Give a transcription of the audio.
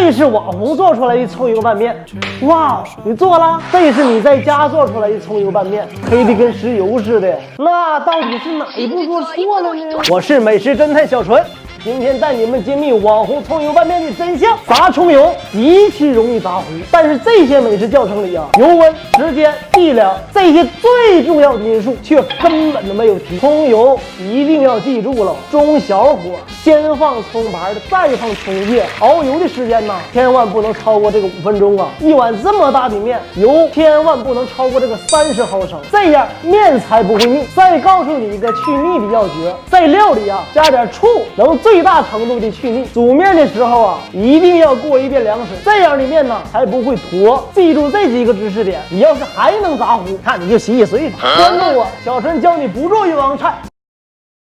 这是网红做出来的葱油拌面。哇，你做了？这是你在家做出来的葱油拌面，黑的跟石油似的。那到底是哪一步做错了呢？我是美食侦探小纯。今天带你们揭秘网红葱油拌面的真相。炸葱油极其容易炸糊，但是这些美食教程里啊，油温、时间、剂量这些最重要的因素却根本都没有提。葱油一定要记住了，中小火先放葱白的，再放葱叶。熬油的时间呢，千万不能超过这个5分钟啊！一碗这么大的面，油千万不能超过这个30毫升，这样面才不会腻。再告诉你一个去腻的要诀，在料里啊加点醋，能最大程度的去腻。煮面的时候啊，一定要过一遍凉水，这样的面呢才不会坨。记住这几个知识点，你要是还能炸糊，看你就洗洗睡吧。关注我，小陈教你不做冤枉菜。